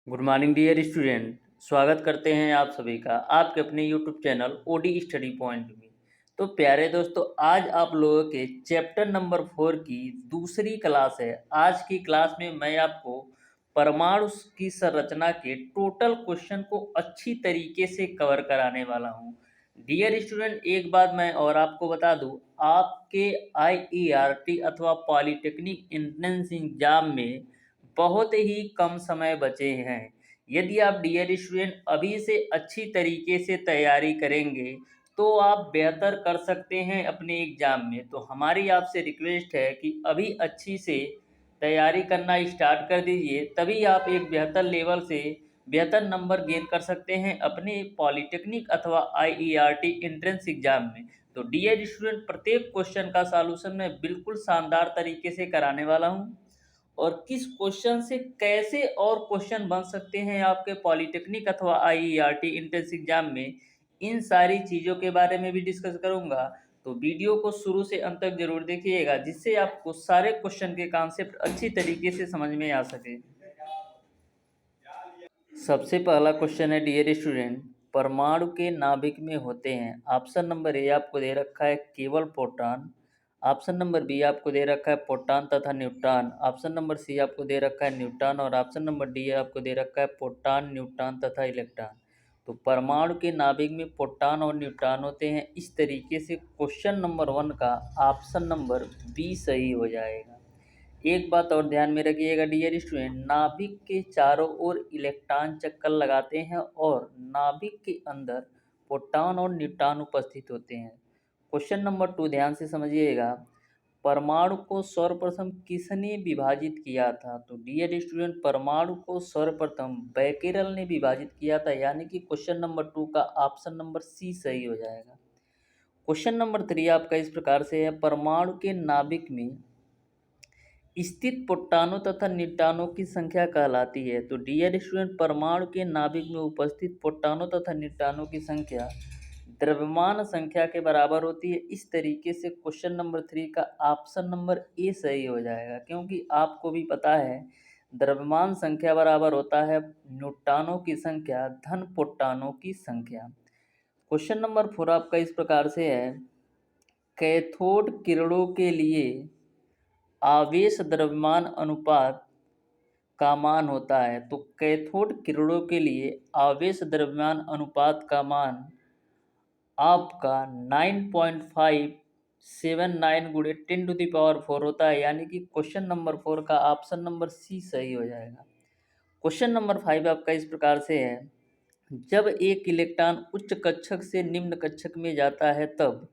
Good morning dear student. स्वागत करते हैं आप सभी का आपके अपने YouTube channel OD study point में। तो प्यारे दोस्तों, आज आप लोगों के चैप्टर नंबर 4 की दूसरी क्लास है। आज की क्लास में मैं आपको परमाणु की संरचना के टोटल क्वेश्चन को अच्छी तरीके से कवर कराने वाला हूं। डियर स्टूडेंट, एक बात मैं और आपको बता दूं, आपके आईईआरटी अथवा पॉलिटेक्निक एंट्रेंस एग्जाम में बहुत ही कम समय बचे हैं। यदि आप डियर स्टूडेंट अभी से अच्छी तरीके से तैयारी करेंगे तो आप बेहतर कर सकते हैं अपने एग्ज़ाम में। तो हमारी आपसे रिक्वेस्ट है कि अभी अच्छी से तैयारी करना स्टार्ट कर दीजिए, तभी आप एक बेहतर लेवल से बेहतर नंबर गेन कर सकते हैं अपने पॉलिटेक्निक अथवा आईईआरटी एंट्रेंस एग्ज़ाम में। तो डियर स्टूडेंट, प्रत्येक क्वेश्चन का सॉल्यूशन मैं बिल्कुल शानदार तरीके से कराने वाला हूं, और किस क्वेश्चन से कैसे और क्वेश्चन बन सकते हैं आपके पॉलिटेक्निक अथवा आईईआरटी एंट्रेंस एग्जाम में, इन सारी चीज़ों के बारे में भी डिस्कस करूंगा। तो वीडियो को शुरू से अंत तक जरूर देखिएगा, जिससे आपको सारे क्वेश्चन के कॉन्सेप्ट अच्छी तरीके से समझ में आ सके। सबसे पहला क्वेश्चन है डियर स्टूडेंट, परमाणु के नाभिक में होते हैं। ऑप्शन नंबर ए आपको दे रखा है केवल प्रोटॉन। ऑप्शन नंबर बी आपको दे रखा है प्रोटॉन तथा न्यूट्रॉन। ऑप्शन नंबर सी आपको दे रखा है न्यूट्रॉन। और ऑप्शन नंबर डी आपको दे रखा है प्रोटॉन, न्यूट्रॉन तथा इलेक्ट्रॉन। तो परमाणु के नाभिक में प्रोटॉन और न्यूट्रॉन होते हैं। इस तरीके से क्वेश्चन नंबर 1 का ऑप्शन नंबर बी सही हो जाएगा। एक बात और ध्यान में रखिएगा डियर स्टूडेंट, नाभिक के चारों ओर इलेक्ट्रॉन चक्कर लगाते हैं और नाभिक के अंदर प्रोटॉन और न्यूट्रॉन उपस्थित होते हैं। क्वेश्चन नंबर 2 ध्यान से समझिएगा, परमाणु को सर्वप्रथम किसने विभाजित किया था? तो डियर स्टूडेंट, परमाणु को सर्वप्रथम बैकेरल ने विभाजित किया था, यानी कि क्वेश्चन नंबर 2 का ऑप्शन नंबर सी सही हो जाएगा। क्वेश्चन नंबर 3 आपका इस प्रकार से है, परमाणु के नाभिक में स्थित प्रोटॉनों तथा न्यूट्रॉनों की संख्या कहलाती है। तो डियर स्टूडेंट, परमाणु के नाभिक में उपस्थित प्रोटॉनों तथा न्यूट्रॉनों की संख्या द्रव्यमान संख्या के बराबर होती है। इस तरीके से क्वेश्चन नंबर 3 का ऑप्शन नंबर ए सही हो जाएगा, क्योंकि आपको भी पता है द्रव्यमान संख्या बराबर होता है न्यूट्रॉनों की संख्या धन प्रोटॉनों की संख्या। क्वेश्चन नंबर 4 आपका इस प्रकार से है, कैथोड किरणों के लिए आवेश द्रव्यमान अनुपात का मान होता है। तो कैथोड किरणों के लिए आवेश द्रव्यमान अनुपात का मान आपका 9.579 गुणे 10⁴ होता है, यानी कि क्वेश्चन नंबर 4 का ऑप्शन नंबर सी सही हो जाएगा। क्वेश्चन नंबर 5 आपका इस प्रकार से है, जब एक इलेक्ट्रॉन उच्च कक्षक से निम्न कक्षक में जाता है तब।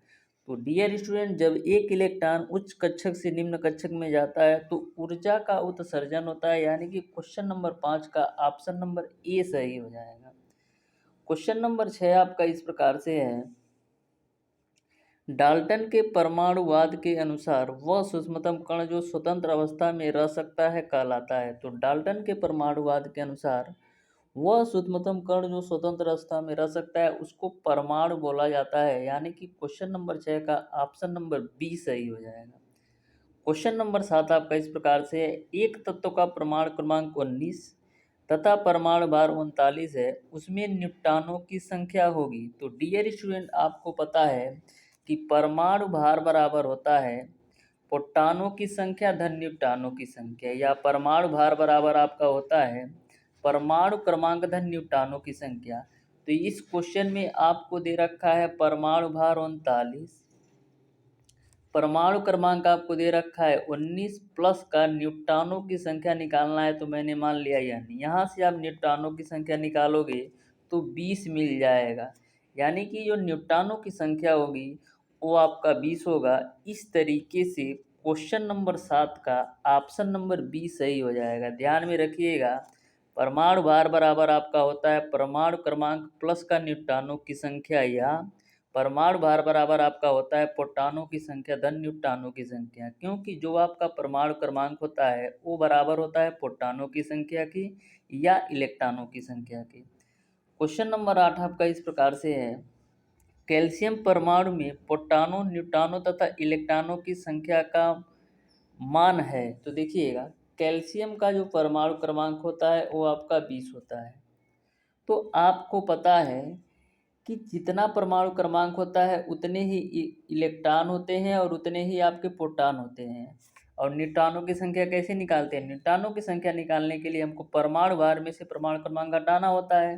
तो डियर स्टूडेंट, जब एक इलेक्ट्रॉन उच्च कक्षक से निम्न कक्षक में जाता है तो ऊर्जा का उत्सर्जन होता है, यानी कि क्वेश्चन नंबर 5 का ऑप्शन नंबर ए सही हो जाएगा। क्वेश्चन नंबर 6 आपका इस प्रकार से है, डाल्टन के परमाणुवाद के अनुसार वह सूक्ष्मतम कण जो स्वतंत्र अवस्था में रह सकता है कहलाता है। तो डाल्टन के परमाणुवाद के अनुसार वह सूक्ष्मतम कण जो स्वतंत्र अवस्था में रह सकता है उसको परमाणु बोला जाता है, यानी कि क्वेश्चन नंबर 6 का ऑप्शन नंबर बी सही हो जाएगा। क्वेश्चन नंबर 7 आपका इस प्रकार से है, एक तत्व का परमाणु क्रमांक 19 तथा परमाणु भार 39 है, उसमें न्यूट्रॉनों की संख्या होगी। तो डियर स्टूडेंट, आपको पता है कि परमाणु भार बराबर होता है प्रोटॉनों की संख्या धन न्यूट्रॉनों की संख्या, या परमाणु भार बराबर आपका होता है परमाणु क्रमांक धन न्यूट्रॉनों की संख्या। तो इस क्वेश्चन में आपको दे रखा है परमाणु भार 39, परमाणु क्रमांक आपको दे रखा है 19 प्लस का न्यूट्रॉनों की संख्या निकालना है। तो मैंने मान लिया, यानी यहाँ से आप न्यूट्रॉनों की संख्या निकालोगे तो 20 मिल जाएगा, यानी कि जो न्यूट्रॉनों की संख्या होगी वो आपका 20 होगा। इस तरीके से क्वेश्चन नंबर 7 का ऑप्शन नंबर बी सही हो जाएगा। ध्यान में रखिएगा, परमाणु भार बराबर आपका होता है परमाणु क्रमांक प्लस का न्यूट्रॉनों की संख्या, या परमाणु भार बराबर आपका होता है प्रोटॉनों की संख्या धन न्यूट्रॉनों की संख्या, क्योंकि जो आपका परमाणु क्रमांक होता है वो बराबर होता है प्रोटॉनों की संख्या की या इलेक्ट्रॉनों की संख्या की। क्वेश्चन नंबर 8 आपका इस प्रकार से है, कैल्शियम परमाणु में प्रोटॉनों, न्यूट्रॉनों तथा इलेक्ट्रॉनों की संख्या का मान है। तो देखिएगा, कैल्शियम का जो परमाणु क्रमांक होता है वो आपका 20 होता है। तो आपको पता है कि जितना परमाणु क्रमांक होता है उतने ही इलेक्ट्रॉन होते हैं और उतने ही आपके प्रोटॉन होते हैं। और न्यूट्रॉनों की संख्या कैसे निकालते हैं? न्यूट्रॉनों की संख्या निकालने के लिए हमको परमाणु भार में से परमाणु क्रमांक घटाना होता है।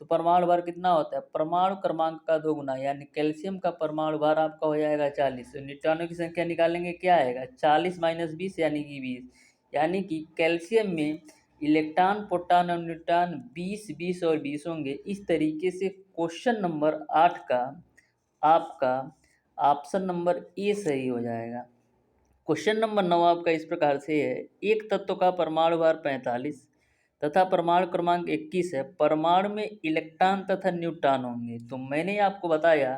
तो परमाणु भार कितना होता है? परमाणु क्रमांक का 2 गुना, यानी कैल्शियम का परमाणु भार आपका हो जाएगा 40। तो न्यूट्रॉनों की संख्या निकालेंगे, क्या आएगा? 40 - 20 यानी कि 20। यानी कि कैल्शियम में इलेक्ट्रॉन, प्रोटॉन और न्यूट्रॉन 20, 20 और 20 होंगे। इस तरीके से क्वेश्चन नंबर 8 का आपका ऑप्शन नंबर ए सही हो जाएगा। क्वेश्चन नंबर 9 आपका इस प्रकार से है, एक तत्व का परमाणु भार 45 तथा परमाणु क्रमांक 21 है, परमाणु में इलेक्ट्रॉन तथा न्यूट्रॉन होंगे। तो मैंने आपको बताया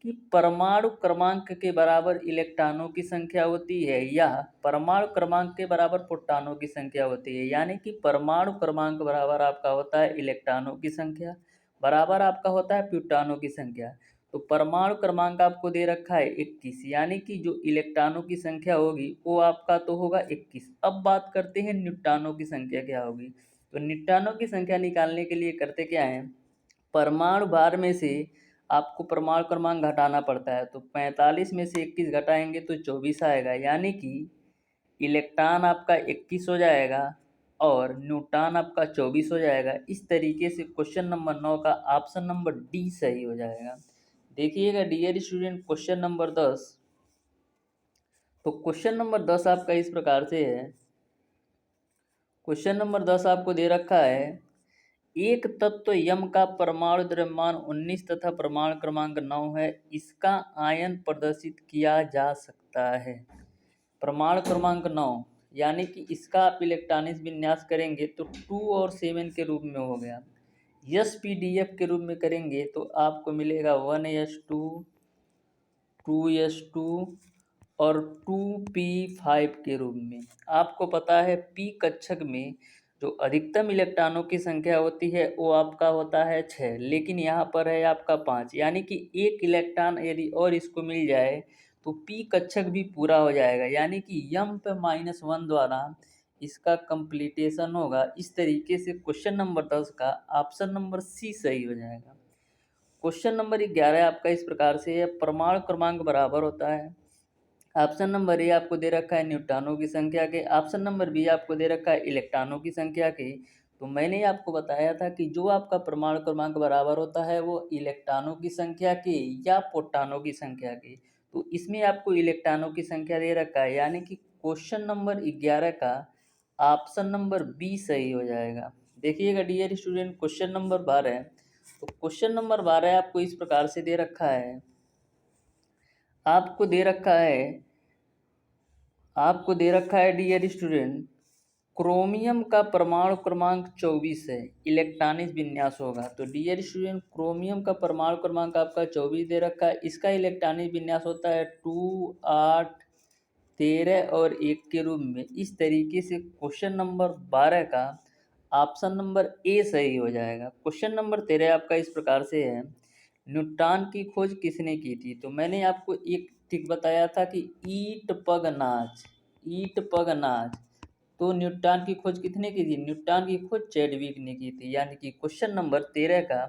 कि परमाणु क्रमांक के बराबर इलेक्ट्रॉनों की संख्या होती है या परमाणु क्रमांक के बराबर प्रोटॉनों की संख्या होती है। यानी कि परमाणु क्रमांक बराबर आपका होता है इलेक्ट्रॉनों की संख्या, बराबर आपका होता है प्रोटॉनों की संख्या। तो परमाणु क्रमांक आपको दे रखा है 21, यानी कि जो इलेक्ट्रॉनों की संख्या होगी वो आपका तो होगा 21। अब बात करते हैं न्यूट्रॉनों की संख्या क्या होगी। तो न्यूट्रॉनों की संख्या निकालने के लिए करते क्या है, परमाणु भार में से आपको परमाणु क्रमांक घटाना पड़ता है। तो 45 में से 21 घटाएंगे तो 24 आएगा, यानी कि इलेक्ट्रॉन आपका 21 हो जाएगा और न्यूट्रॉन आपका 24 हो जाएगा। इस तरीके से क्वेश्चन नंबर 9 का ऑप्शन नंबर डी सही हो जाएगा। देखिएगा डियर स्टूडेंट, क्वेश्चन नंबर 10। तो क्वेश्चन नंबर 10 आपका इस प्रकार से है। क्वेश्चन नंबर 10 आपको दे रखा है, एक तत्व यम का परमाणु द्रव्यमान 19 तथा परमाणु क्रमांक 9 है, इसका आयन प्रदर्शित किया जा सकता है। परमाणु क्रमांक 9 यानी कि इसका आप इलेक्ट्रॉनिक विन्यास करेंगे तो 2 और 7 के रूप में हो गया। SPDF के रूप में करेंगे तो आपको मिलेगा 1s2, 2s2 और 2p5 के रूप में। आपको पता है p कक्षक में जो अधिकतम इलेक्ट्रॉनों की संख्या होती है वो आपका होता है 6, लेकिन यहाँ पर है आपका 5, यानी कि एक इलेक्ट्रॉन यदि और इसको मिल जाए तो p कक्षक भी पूरा हो जाएगा, यानी कि m पे -1 द्वारा इसका कंप्लीटेशन होगा। इस तरीके से क्वेश्चन नंबर 10 का ऑप्शन नंबर सी सही हो जाएगा। क्वेश्चन नंबर 11 आपका इस प्रकार से है, परमाणु क्रमांक बराबर होता है। ऑप्शन नंबर ए आपको दे रखा है न्यूट्रॉनों की संख्या के, ऑप्शन नंबर बी आपको दे रखा है इलेक्ट्रॉनों की संख्या के। तो मैंने आपको बताया था कि जो आपका परमाणु क्रमांक बराबर होता है वो इलेक्ट्रॉनों की संख्या के या प्रोटॉनों की संख्या के। तो इसमें आपको इलेक्ट्रॉनों की संख्या दे रखा है, यानी कि क्वेश्चन नंबर 11 का ऑप्शन नंबर बी सही हो जाएगा। देखिएगा डियर स्टूडेंट, क्वेश्चन नंबर 12। तो क्वेश्चन नंबर 12 आपको इस प्रकार से दे रखा है, आपको दे रखा है डियर स्टूडेंट, क्रोमियम का परमाणु क्रमांक 24 है, इलेक्ट्रॉनिक विन्यास होगा। तो डियर स्टूडेंट, क्रोमियम का परमाणु क्रमांक आपका 24 दे रखा है, इसका इलेक्ट्रॉनिक विन्यास होता है 2, 8, 13 और 1 के रूप में। इस तरीके से क्वेश्चन नंबर 12 का ऑप्शन नंबर ए सही हो जाएगा। क्वेश्चन नंबर 13 आपका इस प्रकार से है, न्यूट्रॉन की खोज किसने की थी। तो मैंने आपको एक ट्रिक बताया था कि ईट पग नाच। तो न्यूट्रॉन की खोज किसने की थी? न्यूट्रॉन की खोज चैडविक ने की थी, यानी कि क्वेश्चन नंबर 13 का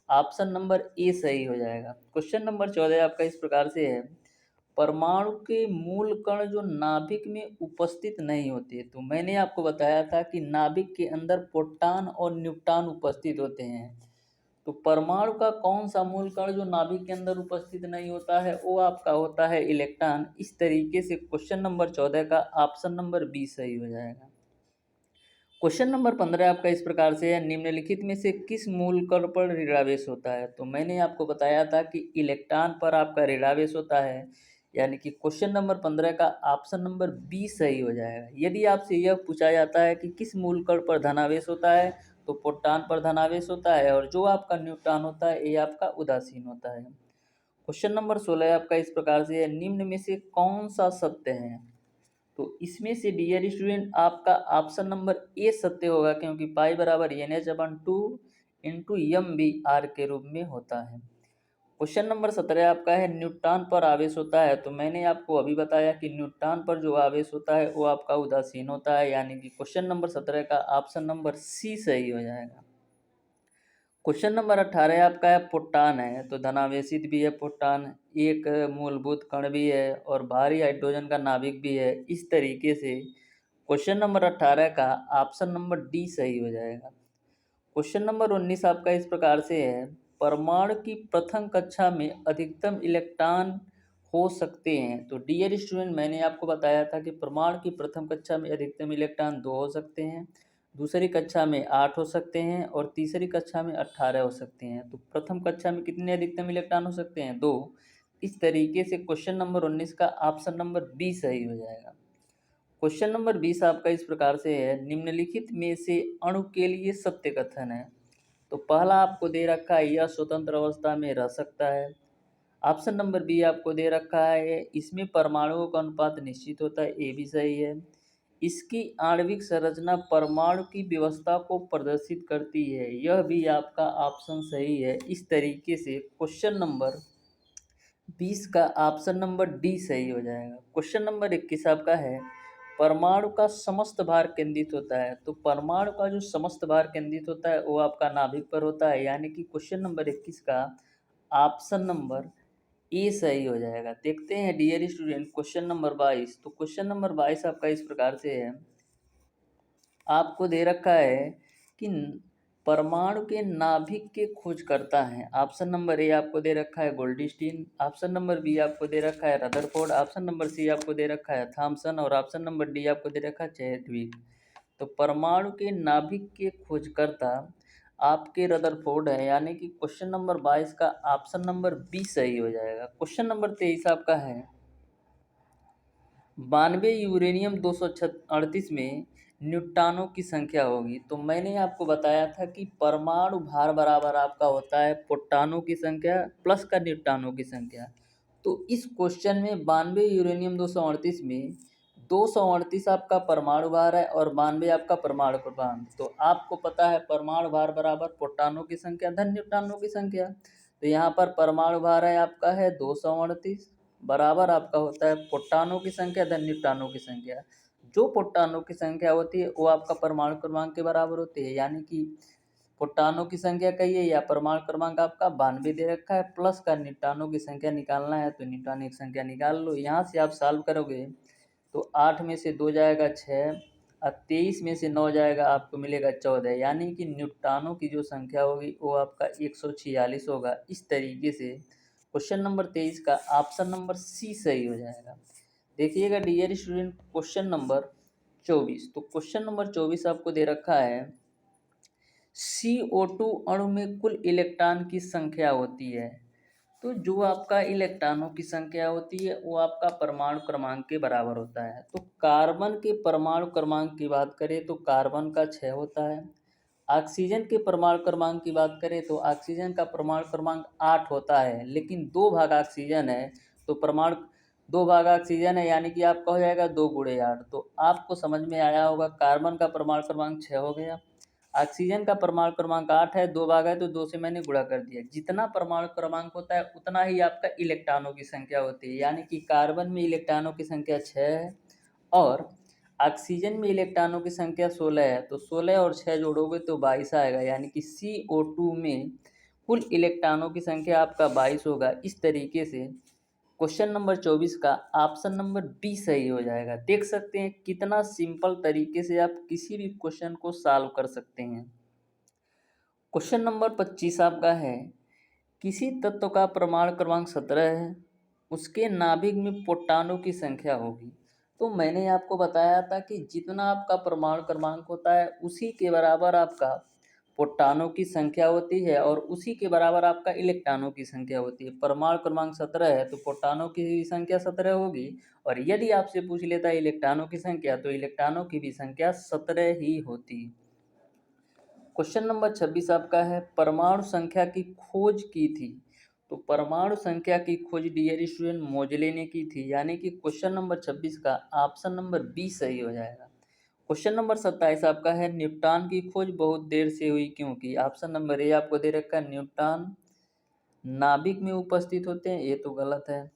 ऑप्शन नंबर ए सही हो जाएगा। क्वेश्चन नंबर 14 आपका इस प्रकार से है, परमाणु के मूल कण जो नाभिक में उपस्थित नहीं होते। तो मैंने आपको बताया था कि नाभिक के अंदर प्रोटॉन और न्यूट्रॉन उपस्थित होते हैं। तो परमाणु का कौन सा मूल कण जो नाभिक के अंदर उपस्थित नहीं होता है वो आपका होता है इलेक्ट्रॉन। इस तरीके से क्वेश्चन नंबर 14 का ऑप्शन नंबर बी सही हो जाएगा। क्वेश्चन नंबर 15 आपका इस प्रकार से है, निम्नलिखित में से किस मूल कण पर ऋणावेश होता है। तो मैंने आपको बताया था कि इलेक्ट्रॉन पर आपका ऋणावेश होता है, यानी कि क्वेश्चन नंबर 15 का ऑप्शन नंबर बी सही हो जाएगा। यदि आपसे यह पूछा जाता है कि किस मूल कण पर धनावेश होता है, तो प्रोटॉन पर धनावेश होता है, और जो आपका न्यूट्रॉन होता है ये आपका उदासीन होता है। क्वेश्चन नंबर 16 आपका इस प्रकार से है, निम्न में से कौन सा सत्य है। तो इसमें से डियर स्टूडेंट आपका ऑप्शन नंबर ए सत्य होगा, क्योंकि पाई बराबर NH/2 into M B are के रूप में होता है। क्वेश्चन नंबर 17 आपका है न्यूट्रॉन पर आवेश होता है, तो मैंने आपको अभी बताया कि न्यूट्रॉन पर जो आवेश होता है वो आपका उदासीन होता है, यानी कि क्वेश्चन नंबर 17 का ऑप्शन नंबर सी सही हो जाएगा। क्वेश्चन नंबर 18 आपका है प्रोटॉन है, तो धनावेशित भी है प्रोटॉन, एक मूलभूत कण भी है और भारी हाइड्रोजन का नाभिक भी है। इस तरीके से क्वेश्चन नंबर 18 का ऑप्शन नंबर डी सही हो जाएगा। क्वेश्चन नंबर 19 आपका इस प्रकार से है, परमाणु की प्रथम कक्षा में अधिकतम इलेक्ट्रॉन हो सकते हैं। तो डियर स्टूडेंट, मैंने आपको बताया था कि परमाणु की प्रथम कक्षा में अधिकतम इलेक्ट्रॉन 2 हो सकते हैं, दूसरी कक्षा में 8 हो सकते हैं और तीसरी कक्षा में 18 हो सकते हैं। तो प्रथम कक्षा में कितने अधिकतम इलेक्ट्रॉन हो सकते हैं? 2। इस तरीके से क्वेश्चन नंबर 19 का ऑप्शन नंबर बी सही हो जाएगा। क्वेश्चन नंबर 20 आपका इस प्रकार से है, निम्नलिखित में से अणु के लिए सत्य कथन है। तो पहला आपको दे रखा है, यह स्वतंत्र अवस्था में रह सकता है। ऑप्शन नंबर बी आपको दे रखा है, इसमें परमाणुओं का अनुपात निश्चित होता है, ए भी सही है। इसकी आणविक संरचना परमाणु की व्यवस्था को प्रदर्शित करती है, यह भी आपका ऑप्शन सही है। इस तरीके से क्वेश्चन नंबर 20 का ऑप्शन नंबर डी सही हो जाएगा। क्वेश्चन नंबर 21 आपका है, परमाणु का समस्त भार केंद्रित होता है। तो परमाणु का जो समस्त भार केंद्रित होता है वो आपका नाभिक पर होता है, यानी कि क्वेश्चन नंबर 21 का ऑप्शन नंबर ए सही हो जाएगा। देखते हैं डियर स्टूडेंट क्वेश्चन नंबर 22। तो क्वेश्चन नंबर 22 आपका इस प्रकार से है, आपको दे रखा है कि परमाणु के नाभिक के खोज करता है। ऑप्शन नंबर ए आपको दे रखा है गोल्डस्टीन, ऑप्शन नंबर बी आपको दे रखा है रदरफोर्ड, ऑप्शन नंबर सी आपको दे रखा है थॉमसन और ऑप्शन नंबर डी आपको दे रखा है चैडविक। तो परमाणु के नाभिक के खोजकर्ता आपके रदरफोर्ड है, यानी कि क्वेश्चन नंबर 22 का ऑप्शन नंबर बी सही हो जाएगा। क्वेश्चन नंबर 23 आपका है, 92 यूरेनियम 238 में न्यूट्रॉनों की संख्या होगी। तो मैंने आपको बताया था कि परमाणु भार बराबर आपका होता है प्रोटॉनों की संख्या प्लस का न्यूट्रॉनों की संख्या। तो इस क्वेश्चन में 92 यूरेनियम 238 में 238 आपका परमाणु भार है और 92 आपका परमाणु क्रमांक। तो आपको पता है परमाणु भार बराबर प्रोटॉनों की संख्या धन न्यूट्रॉनों की संख्या। तो यहाँ पर परमाणु भार है आपका है 238 बराबर आपका होता है प्रोटॉनों की संख्या धन न्यूट्रॉनों की संख्या। जो प्रोटॉनों की संख्या होती है वो आपका परमाणु क्रमांक के बराबर होती है, यानी कि प्रोटॉनों की संख्या कही है या परमाणु क्रमांक आपका 92 दे रखा है, प्लस का न्यूट्रॉनों की संख्या निकालना है तो न्यूट्रॉनिक संख्या निकाल लो। यहाँ से आप सॉल्व करोगे तो 8 में से 2 जाएगा 6 और 23 में से 9 जाएगा आपको मिलेगा 14, यानी कि न्यूट्रॉनों की जो संख्या होगी वो आपका 146 होगा। इस तरीके से क्वेश्चन नंबर 23 का ऑप्शन नंबर सी सही हो जाएगा। देखिएगा डियर स्टूडेंट क्वेश्चन नंबर 24। तो क्वेश्चन नंबर 24 आपको दे रखा है, CO2 अणु में कुल इलेक्ट्रॉन की संख्या होती है। तो जो आपका इलेक्ट्रॉनों की संख्या होती है वो आपका परमाणु क्रमांक के बराबर होता है। तो कार्बन के परमाणु क्रमांक की बात करें तो कार्बन का 6 होता है। ऑक्सीजन के परमाणु क्रमांक की बात करें तो ऑक्सीजन का परमाणु क्रमांक 8 होता है, लेकिन 2 भाग ऑक्सीजन है तो परमाणु 2 भाग ऑक्सीजन है, यानी कि आपका हो जाएगा 2 गुणे 8। तो आपको समझ में आया होगा, कार्बन का परमाणु क्रमांक 6 हो गया, ऑक्सीजन का परमाणु क्रमांक 8 है, 2 भाग है तो 2 से मैंने गुणा कर दिया। जितना परमाणु क्रमांक होता है उतना ही आपका इलेक्ट्रॉनों की संख्या होती है, यानी कि कार्बन में इलेक्ट्रॉनों की संख्या 6 है और ऑक्सीजन में इलेक्ट्रॉनों की संख्या 16 है। तो 16 और 6 जोड़ोगे तो 22 आएगा, यानी कि CO2 में कुल इलेक्ट्रॉनों की संख्या आपका 22 होगा। इस तरीके से क्वेश्चन नंबर 24 का ऑप्शन नंबर बी सही हो जाएगा। देख सकते हैं कितना सिंपल तरीके से आप किसी भी क्वेश्चन को सॉल्व कर सकते हैं। क्वेश्चन नंबर 25 आपका है, किसी तत्व का परमाणु क्रमांक 17 है, उसके नाभिक में प्रोटॉनों की संख्या होगी। तो मैंने आपको बताया था कि जितना आपका परमाणु क्रमांक होता है उसी के बराबर आपका प्रोटॉनों की संख्या होती है और उसी के बराबर आपका इलेक्ट्रॉनों की संख्या होती है। परमाणु क्रमांक 17 है तो प्रोटॉनों की भी संख्या 17 होगी, और यदि आपसे पूछ लेता है इलेक्ट्रॉनों की संख्या तो इलेक्ट्रॉनों की भी संख्या 17 ही होती। क्वेश्चन नंबर 26 आपका है, परमाणु संख्या की खोज की थी। तो परमाणु संख्या की खोज डियर स्टूडेंट मोजले ने की थी, यानी कि क्वेश्चन नंबर 26 का ऑप्शन नंबर बी सही हो जाएगा। क्वेश्चन नंबर 27 आपका है, न्यूट्रॉन की खोज बहुत देर से हुई क्योंकि ऑप्शन नंबर ए आपको दे रखा है न्यूट्रॉन नाभिक में उपस्थित होते हैं, ये तो गलत है।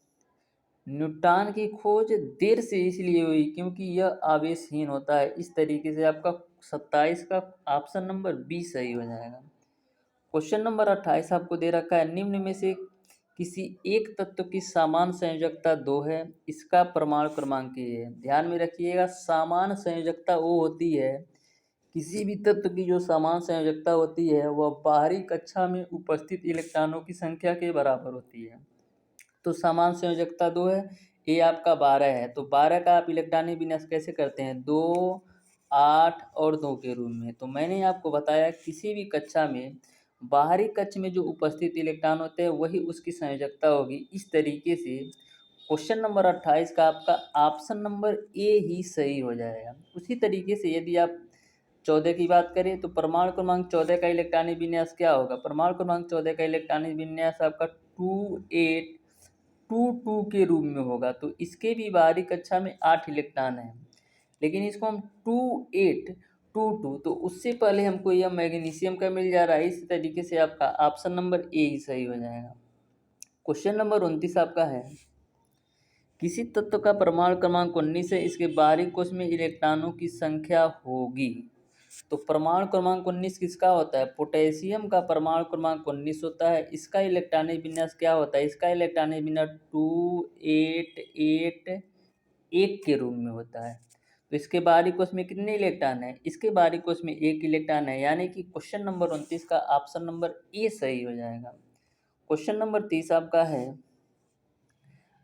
न्यूट्रॉन की खोज देर से इसलिए हुई क्योंकि यह आवेशहीन होता है। इस तरीके से आपका 27 का ऑप्शन नंबर बी सही हो जाएगा। क्वेश्चन नंबर 28 आपको दे रखा है, निम्न में से किसी एक तत्व की समान संयोजकता 2 है, इसका परमाणु क्रमांक ये है। ध्यान में रखिएगा, समान संयोजकता वो होती है, किसी भी तत्व की जो समान संयोजकता होती है वह बाहरी कक्षा में उपस्थित इलेक्ट्रॉनों की संख्या के बराबर होती है। तो समान संयोजकता 2 है, ये आपका 12 है। तो 12 का आप इलेक्ट्रॉनिक विन्यास कैसे करते हैं, 2, 8 और 2 के रूप में। तो मैंने आपको बताया किसी भी कक्षा में बाहरी कक्ष में जो उपस्थित इलेक्ट्रॉन होते हैं वही उसकी संयोजकता होगी। इस तरीके से क्वेश्चन नंबर 28 का आपका ऑप्शन नंबर ए ही सही हो जाएगा। उसी तरीके से यदि आप 14 की बात करें तो परमाणु क्रमांक 14 का इलेक्ट्रॉनिक विन्यास क्या होगा, परमाणु क्रमांक 14 का इलेक्ट्रॉनिक विन्यास आपका 2822 के रूप में होगा। तो इसके भी बाहरी कक्षा में 8 इलेक्ट्रॉन हैं, लेकिन इसको हम 2822, तो उससे पहले हमको यह मैग्नीशियम का मिल जा रहा है। इस तरीके से आपका ऑप्शन नंबर ए ही सही हो जाएगा। क्वेश्चन नंबर 29 आपका है, किसी तत्व का परमाणु क्रमांक 19 है, इसके बाहरी कोश में इलेक्ट्रॉनों की संख्या होगी। तो परमाणु क्रमांक 19 किसका होता है, पोटेशियम का परमाणु क्रमांक 19 होता है। इसका इलेक्ट्रॉनिक विन्यास क्या होता है, इसका इलेक्ट्रॉनिक विन्यास 2881 के रूप में होता है। तो इसके बाहरी कोश में कितने इलेक्ट्रॉन है, इसके बाहरी कोश में 1 इलेक्ट्रॉन है, यानी कि क्वेश्चन नंबर 29 का ऑप्शन नंबर ए सही हो जाएगा। क्वेश्चन नंबर 30 आपका है,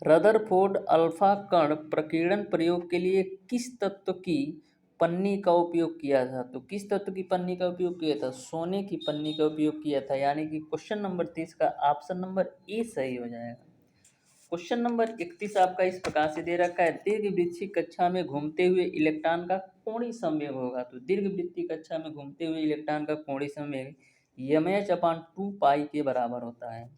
रदरफोर्ड अल्फा कण प्रकीर्णन प्रयोग के लिए किस तत्व की पन्नी का उपयोग किया था। तो किस तत्व की पन्नी का उपयोग किया था, सोने की पन्नी का उपयोग किया था, यानी कि क्वेश्चन नंबर 30 का ऑप्शन नंबर ए सही हो जाएगा। क्वेश्चन नंबर 31 आपका इस प्रकार से दे रखा है, दीर्घवृत्तीय कक्षा में घूमते हुए इलेक्ट्रॉन का कोणीय संवेग होगा। तो दीर्घवृत्तीय कक्षा में घूमते हुए इलेक्ट्रॉन का कोणीय संवेग mh/2 पाई के बराबर होता है।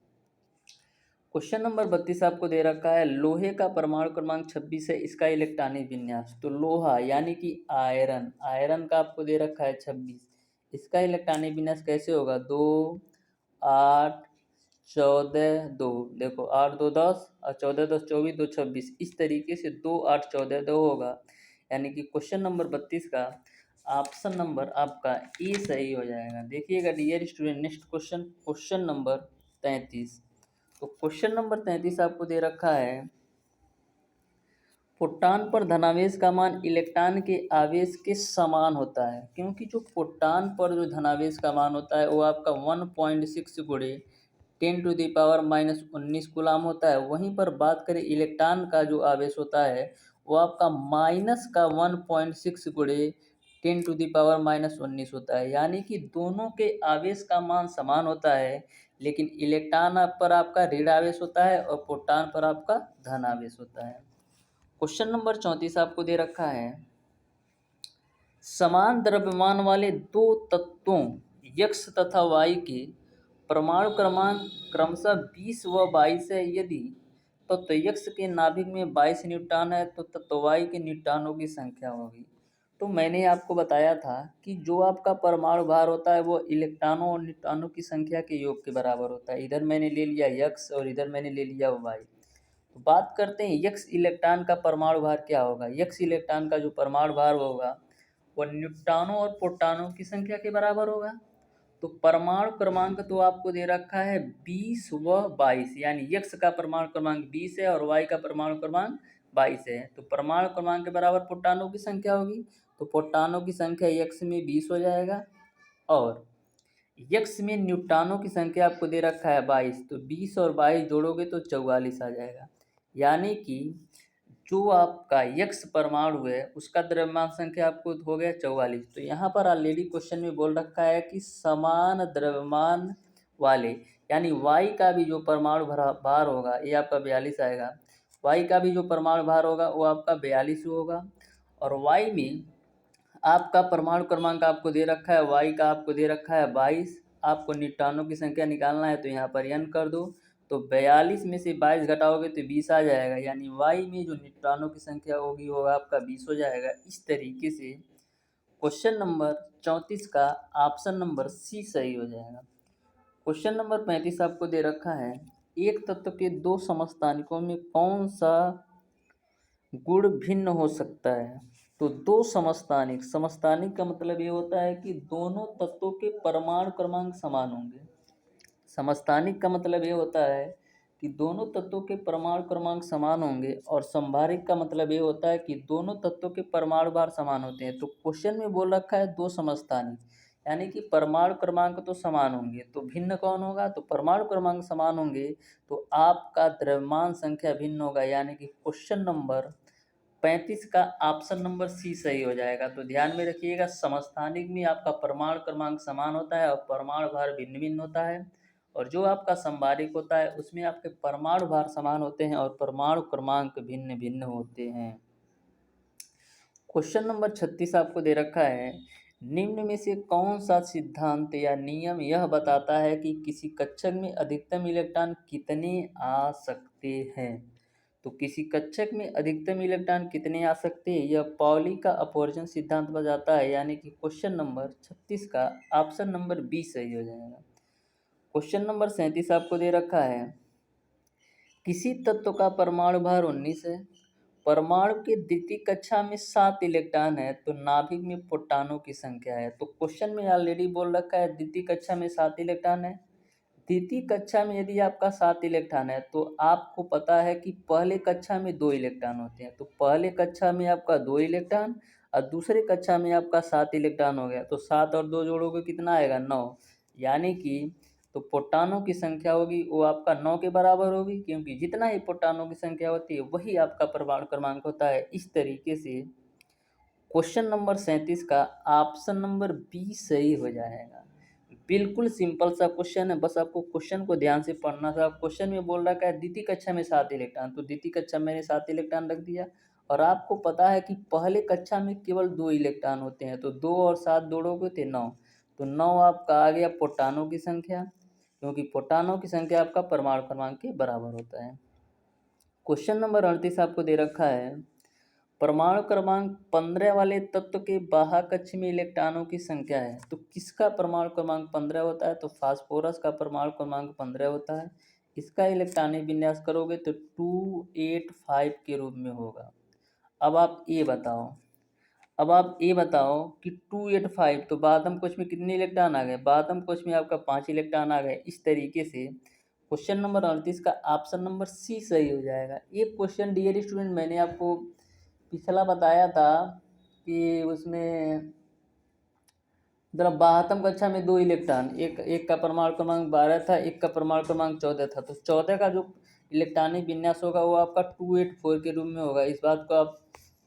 क्वेश्चन नंबर 32 आपको दे रखा है, लोहे का परमाणु क्रमांक 26 है, इसका इलेक्ट्रॉनिक विन्यास। तो लोहा यानी कि आयरन, आयरन का आपको दे रखा है 26, इसका इलेक्ट्रॉनिक विन्यास कैसे होगा, 2, 8, 14, 2। देखो 8 2 10 और 14 10 24, 2 26, इस तरीके से 2 8 14 2 होगा, यानी कि क्वेश्चन नंबर 32 का ऑप्शन नंबर आपका ए सही हो जाएगा। देखिएगा dear student, next question, question number 33। तो क्वेश्चन नंबर 33 आपको दे रखा है, प्रोटॉन पर धनावेश का मान इलेक्ट्रॉन के आवेश के समान होता है, क्योंकि जो प्रोटॉन पर जो धनावेश का मान होता है वो आपका 1.6 गुणे 10⁻⁻19 कूलाम होता है। वहीं पर बात करें इलेक्ट्रॉन का जो आवेश होता है वो आपका माइनस का 1.6 गुणे 10⁻⁻19 होता है, यानी कि दोनों के आवेश का मान समान होता है, लेकिन इलेक्ट्रॉन पर आपका ऋण आवेश होता है और प्रोटॉन पर आपका धन आवेश होता है। क्वेश्चन नंबर 34 आपको दे रखा है, समान द्रव्यमान वाले दो तत्वों x तथा y के परमाणु क्रमांक क्रमशः 20 व 22 है। यदि तत्व x के नाभिक में 22 न्यूट्रॉन है तो तत्व y के न्यूट्रॉनों की संख्या होगी। तो मैंने आपको बताया था कि जो आपका परमाणु भार होता है वो इलेक्ट्रॉनों और न्यूट्रॉनों की संख्या के योग के बराबर होता है। इधर मैंने ले लिया x और इधर मैंने ले लिया y। तो बात करते हैं x इलेक्ट्रॉन का परमाणु भार क्या होगा। x इलेक्ट्रॉन का जो परमाणु भार होगा वो न्यूट्रॉनों और प्रोटॉनों की संख्या के बराबर होगा। तो परमाणु क्रमांक तो आपको दे रखा है 20 व 22, यानी x का परमाणु क्रमांक 20 है और y का परमाणु क्रमांक 22 है। तो परमाणु क्रमांक के बराबर प्रोटॉनों की संख्या होगी, तो प्रोटॉनों की संख्या x में 20 हो जाएगा और x में न्यूट्रॉनों की संख्या आपको दे रखा है 22, तो 20 और 22 जोड़ोगे तो 44 आ जाएगा, यानी कि जो आपका x परमाणु है उसका द्रव्यमान संख्या आपको हो गया 44। तो यहाँ पर ऑलरेडी क्वेश्चन में बोल रखा है कि समान द्रव्यमान वाले, यानी y का भी जो परमाणु भार होगा ये आपका 42 आएगा, y का भी जो परमाणु भार होगा वो आपका 42 होगा, और y में आपका परमाणु क्रमांक आपको दे रखा है, y का आपको दे रखा है 22। आपको न्यूट्रॉनों की संख्या निकालना है तो यहाँ पर n कर दो, तो 42 में से 22 घटाओगे तो 20 आ जाएगा, यानी y में जो न्यूट्रॉनों की संख्या होगी वो आपका 20 हो जाएगा। इस तरीके से क्वेश्चन नंबर 34 का ऑप्शन नंबर सी सही हो जाएगा। क्वेश्चन नंबर 35 आपको दे रखा है, एक तत्व के दो समस्थानिकों में कौन सा गुण भिन्न हो सकता है। तो दो समस्थानिक, समस्थानिक का मतलब ये होता है कि दोनों तत्वों के परमाणु क्रमांक समान होंगे। समस्थानिक का मतलब ये होता है कि दोनों तत्वों के परमाणु क्रमांक समान होंगे, और संभारिक का मतलब ये होता है कि दोनों तत्वों के परमाणु भार समान होते हैं। तो क्वेश्चन में बोल रखा है दो समस्थानिक, यानी कि परमाणु क्रमांक तो समान होंगे, तो भिन्न कौन होगा, तो परमाणु क्रमांक समान होंगे तो आपका द्रव्यमान संख्या भिन्न होगा, यानी कि क्वेश्चन नंबर 35 का ऑप्शन नंबर सी सही हो जाएगा। तो ध्यान में रखिएगा, समस्थानिक में आपका परमाणु क्रमांक समान होता है और परमाणु भार भिन्न भिन्न होता है, और जो आपका संभारिक होता है उसमें आपके परमाणु भार समान होते हैं और परमाणु क्रमांक भिन्न भिन्न होते हैं। क्वेश्चन नंबर 36 आपको दे रखा है, निम्न में से कौन सा सिद्धांत या नियम यह बताता है कि किसी कक्षक में अधिकतम इलेक्ट्रॉन कितने आ सकते हैं। तो किसी कक्षक में अधिकतम इलेक्ट्रॉन कितने आ सकते हैं, यह पाउली का अपवर्जन सिद्धांत बताता है, यानी कि क्वेश्चन नंबर 36 का ऑप्शन नंबर बी सही हो जाएगा। क्वेश्चन नंबर 37 आपको दे रखा है, किसी तत्व का परमाणु भार 19 है, परमाणु के द्वितीय कक्षा में 7 इलेक्ट्रॉन है, तो नाभिक में प्रोटॉनों की संख्या है। तो क्वेश्चन में ऑलरेडी बोल रखा है द्वितीय कक्षा में 7 इलेक्ट्रॉन है। द्वितीय कक्षा में यदि आपका 7 इलेक्ट्रॉन है तो आपको पता है कि पहले कक्षा में 2 इलेक्ट्रॉन होते हैं, तो पहले कक्षा में आपका 2 इलेक्ट्रॉन और दूसरे कक्षा में आपका 7 इलेक्ट्रॉन हो गया, तो 7 और 2 जोड़ोगे कितना आएगा, 9, यानी कि तो प्रोटॉनों की संख्या होगी वो आपका 9 के बराबर होगी, क्योंकि जितना ही प्रोटॉनों की संख्या होती है वही आपका परमाणु क्रमांक होता है। इस तरीके से क्वेश्चन नंबर 37 का ऑप्शन नंबर बी सही हो जाएगा। बिल्कुल सिंपल सा क्वेश्चन है, बस आपको क्वेश्चन को ध्यान से पढ़ना था। क्वेश्चन में बोल रहा है द्वितीय कक्षा में 7 इलेक्ट्रॉन, तो द्वितीय कक्षा मैंने 7 इलेक्ट्रॉन रख दिया, और आपको पता है कि पहले कक्षा में केवल 2 इलेक्ट्रॉन होते हैं, तो 2 और 7 जोड़ोगे तो 9, तो 9 आपका आ गया प्रोटॉनों की संख्या, क्योंकि प्रोटॉनों की संख्या आपका परमाणु क्रमांक के बराबर होता है। क्वेश्चन नंबर 38 आपको दे रखा है, परमाणु क्रमांक 15 वाले तत्व के बाह्य कक्ष में इलेक्ट्रॉनों की संख्या है। तो किसका परमाणु क्रमांक 15 होता है, तो फास्फोरस का परमाणु क्रमांक 15 होता है। इसका इलेक्ट्रॉनिक विन्यास करोगे तो 285 के रूप में होगा। अब आप ये बताओ कि 285, तो बादम कोश में कितने इलेक्ट्रॉन आ गए, बादम कोश में आपका 5 इलेक्ट्रॉन आ गए। इस तरीके से क्वेश्चन नंबर 38 का ऑप्शन नंबर सी सही हो जाएगा। एक क्वेश्चन डियर स्टूडेंट मैंने आपको पिछला बताया था कि उसमें मतलब 12वीं कक्षा में 2 इलेक्ट्रॉन, एक का परमाणु क्रमांक 12 था, एक का परमाणु क्रमांक 14 था, तो 14 का जो इलेक्ट्रॉनिक विन्यास होगा वो आपका 284 के रूप में होगा। इस बात को आप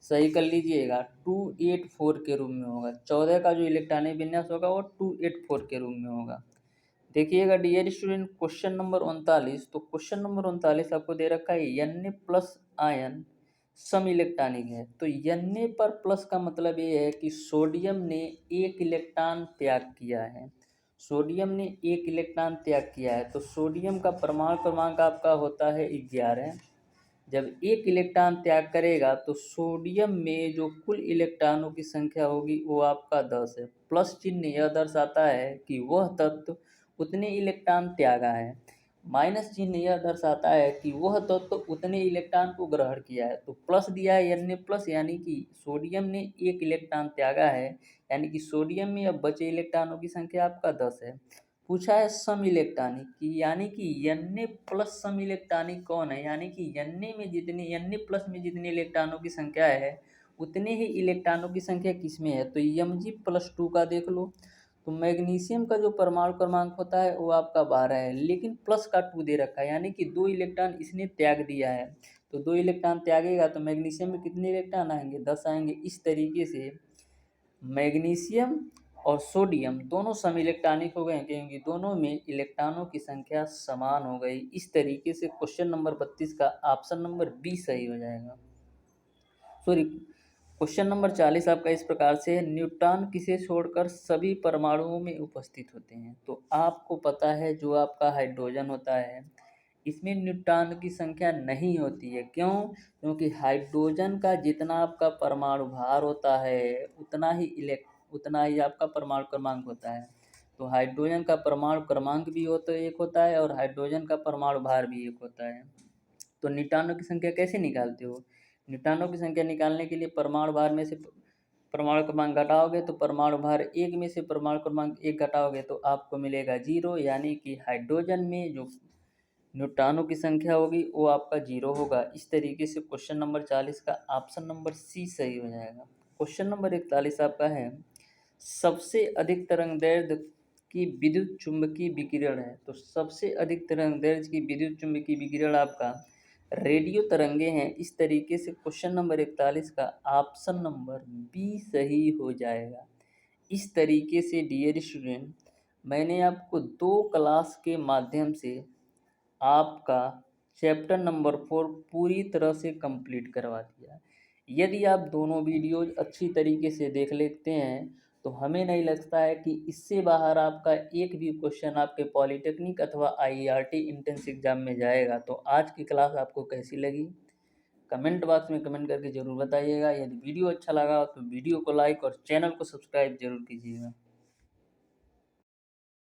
सही कर लीजिएगा, 284 के रूप में होगा। 14 का जो इलेक्ट्रॉनिक विन्यास होगा वो 284 के रूप में होगा। देखिएगा डियर स्टूडेंट क्वेश्चन नंबर 39, तो क्वेश्चन नंबर 39 आपको दे रखा है Na प्लस आयन सम इलेक्ट्रॉनिक है। तो Na पर प्लस का मतलब ये है कि सोडियम ने 1 इलेक्ट्रॉन त्याग किया है, सोडियम ने 1 इलेक्ट्रॉन त्याग किया है, तो सोडियम का परमाणु क्रमांक आपका होता है 11। जब 1 इलेक्ट्रॉन त्याग करेगा तो सोडियम में जो कुल इलेक्ट्रॉनों की संख्या होगी वो आपका 10 है। प्लस चिन्ह यह दर्शाता है कि वह तत्व उतने इलेक्ट्रॉन त्यागा है, माइनस चिन्ह यह दर्शाता है कि वह तत्व उतने इलेक्ट्रॉन को ग्रहण किया है। तो प्लस दिया है Na प्लस, यानी कि सोडियम ने 1 इलेक्ट्रॉन त्यागा है, यानी कि सोडियम में अब बचे इलेक्ट्रॉनों की संख्या आपका 10 है। पूछा है सम इलेक्ट्रॉनिक की, यानी कि Na प्लस सम इलेक्ट्रॉनिक कौन है, यानी कि Na प्लस में जितने इलेक्ट्रॉनों की संख्या है उतने ही इलेक्ट्रॉनों की संख्या किसमें है, तो Mg+2 का देख लो। तो मैग्नीशियम का जो परमाणु क्रमांक होता है वो आपका 12 है, लेकिन प्लस का 2 दे रखा है, यानी कि 2 इलेक्ट्रॉन इसने त्याग दिया है, तो 2 इलेक्ट्रॉन त्यागेगा तो मैग्नीशियम में कितने इलेक्ट्रॉन आएंगे, 10 आएंगे। इस तरीके से मैग्नीशियम और सोडियम दोनों सम इलेक्ट्रॉनिक हो गए, क्योंकि दोनों में इलेक्ट्रॉनों की संख्या समान हो गई। इस तरीके से क्वेश्चन नंबर 32 का ऑप्शन नंबर बी सही हो जाएगा। सॉरी, क्वेश्चन नंबर 40 आपका इस प्रकार से है, न्यूट्रॉन किसे छोड़कर सभी परमाणुओं में उपस्थित होते हैं। तो आपको पता है जो आपका हाइड्रोजन होता है इसमें न्यूट्रॉन की संख्या नहीं होती है। क्यों? क्योंकि हाइड्रोजन का जितना आपका परमाणु भार होता है उतना ही आपका परमाणु क्रमांक होता है। तो हाइड्रोजन का परमाणु क्रमांक भी एक होता है और हाइड्रोजन का परमाणु भार भी एक होता है। तो न्यूट्रॉनों की संख्या कैसे निकालते हो? न्यूट्रॉनों की संख्या निकालने के लिए परमाणु भार में से परमाणु क्रमांक घटाओगे तो परमाणु भार 1 में से परमाणु क्रमांक 1 घटाओगे तो आपको मिलेगा 0, यानी कि हाइड्रोजन में जो न्यूट्रॉनों की संख्या होगी वो आपका 0 होगा। इस तरीके से क्वेश्चन नंबर 40 का ऑप्शन नंबर सी सही हो जाएगा। क्वेश्चन नंबर 41 आपका है, सबसे अधिक तरंगदैर्घ्य की विद्युत चुम्बकीय विकिरण है। तो सबसे अधिक तरंगदैर्घ्य की विद्युत चुम्बकीय विकिरण आपका रेडियो तरंगे हैं। इस तरीके से क्वेश्चन नंबर 41 का ऑप्शन नंबर बी सही हो जाएगा। इस तरीके से डियर स्टूडेंट, मैंने आपको 2 क्लास के माध्यम से आपका चैप्टर नंबर 4 पूरी तरह से कंप्लीट करवा दिया। यदि आप दोनों वीडियोज़ अच्छी तरीके से देख लेते हैं तो हमें नहीं लगता है कि इससे बाहर आपका एक भी क्वेश्चन आपके पॉलिटेक्निक अथवा आईआरटी एंट्रेंस एग्जाम में जाएगा। तो आज की क्लास आपको कैसी लगी? कमेंट बॉक्स में कमेंट करके ज़रूर बताइएगा। यदि वीडियो अच्छा लगा तो वीडियो को लाइक और चैनल को सब्सक्राइब जरूर कीजिएगा।